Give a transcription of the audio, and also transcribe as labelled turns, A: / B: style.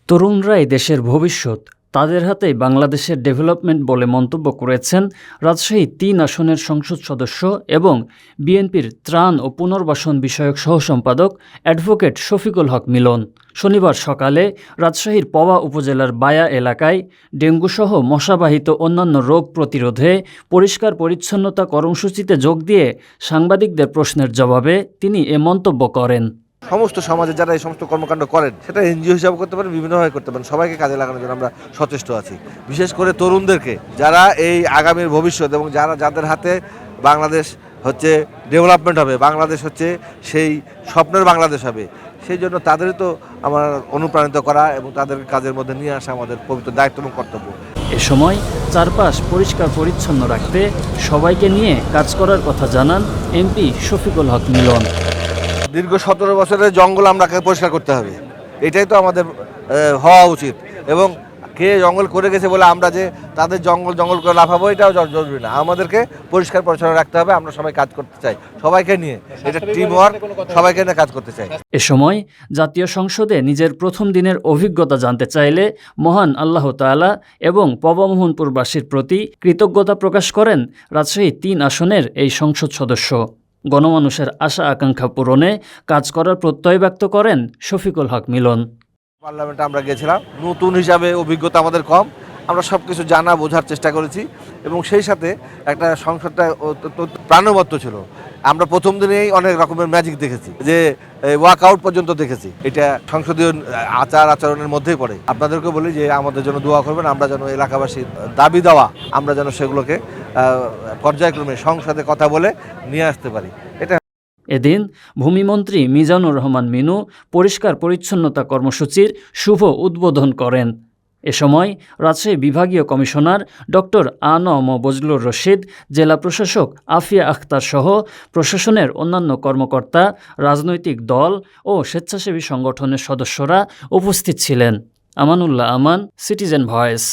A: তরুণরাই দেশের ভবিষ্যৎ, তাদের হাতেই বাংলাদেশের ডেভেলপমেন্ট বলে মন্তব্য করেছেন রাজশাহী ৩ আসনের সংসদ সদস্য এবং বিএনপির ত্রাণ ও পুনর্বাসন বিষয়ক সহসম্পাদক অ্যাডভোকেট শফিকুল হক মিলন। শনিবার সকালে রাজশাহীর পবা উপজেলার বায়া এলাকায় ডেঙ্গুসহ মশাবাহিত অন্যান্য রোগ প্রতিরোধে পরিষ্কার পরিচ্ছন্নতা কর্মসূচিতে যোগ দিয়ে সাংবাদিকদের প্রশ্নের জবাবে তিনি এ মন্তব্য করেন।
B: সমস্ত সমাজে যারা এই সমস্ত কর্মকাণ্ড করেন সেটা এনজিও হিসাবে করতে পারেন, বিভিন্নভাবে করতে পারেন, সবাইকে কাজে লাগানোর জন্য আমরা সচেষ্ট আছি। বিশেষ করে তরুণদেরকে, যারা এই আগামীর ভবিষ্যৎ এবং যাদের হাতে বাংলাদেশ হচ্ছে ডেভেলপমেন্ট হবে, বাংলাদেশ হচ্ছে সেই স্বপ্নের বাংলাদেশ হবে, সেই জন্য তাদেরই তো আমার অনুপ্রাণিত করা এবং তাদের কাজের মধ্যে নিয়ে আসা আমাদের পবিত্র দায়িত্ব এবং কর্তব্য।
A: এ সময় চারপাশ পরিষ্কার পরিচ্ছন্ন রাখতে সবাইকে নিয়ে কাজ করার কথা জানান এমপি শফিকুল হক মিলন।
B: দীর্ঘ 17 বছরের জঙ্গল আমরা পরিষ্কার করতে হবে, এটাই তো আমাদের হওয়া উচিত। এবং কে জঙ্গল করে গেছে বলে আমরা যে তাদের জঙ্গল করে লাফাবো, এটাও জরুরি না। আমাদেরকে পরিষ্কার পরিচ্ছন্ন রাখতে হবে। আমরা সবাই কাজ করতে চাই, সবাইকে নিয়ে, এটা টিম ওয়ার্ক, সবাইকে নিয়ে কাজ করতে চাই।
A: এ সময় জাতীয় সংসদে নিজের প্রথম দিনের অভিজ্ঞতা জানতে চাইলে মহান আল্লাহ তাআলা এবং পবমোহনপুরবাসীর প্রতি কৃতজ্ঞতা প্রকাশ করেন রাজশাহী ৩ আসনের এই সংসদ সদস্য। গণমানুষের আশা আকাঙ্ক্ষা পূরণে কাজ করার প্রত্যয় ব্যক্ত করেন শফিকুল হক মিলন।
B: পার্লামেন্টে আমরা গেছিলাম, নতুন হিসাবে অভিজ্ঞতা আমাদের কম, আমরা সব কিছু জানা বোঝার চেষ্টা করেছি এবং সেই সাথে একটা সংসদটা প্রাণবন্ত ছিল। আমরা প্রথম দিনেই অনেক রকমের ম্যাজিক দেখেছি, যে ওয়াকআউট পর্যন্ত দেখেছি। এটা সংসদীয় আচরণের মধ্যেই পড়ে। আপনাদেরকে বলি যে আমাদের জন্য দোয়া করবেন, আমরা যেন এলাকাবাসীর দাবি দেওয়া আমরা যেন সেগুলোকে পর্যায়ক্রমে সংসদে কথা বলে নিয়ে আসতে পারি। এটা
A: এদিন ভূমিমন্ত্রী মিজানুর রহমান মিনু পরিষ্কার পরিচ্ছন্নতা কর্মসূচির শুভ উদ্বোধন করেন। এ সময় রাজশাহী বিভাগীয় কমিশনার ডক্টর আ.ন.ম বজলুর রশিদ, জেলা প্রশাসক আফিয়া আখতার সহ প্রশাসনের অন্যান্য কর্মকর্তা, রাজনৈতিক দল ও স্বেচ্ছাসেবী সংগঠনের সদস্যরা উপস্থিত ছিলেন। আমানুল্লাহ আমান, সিটিজেন ভয়েস।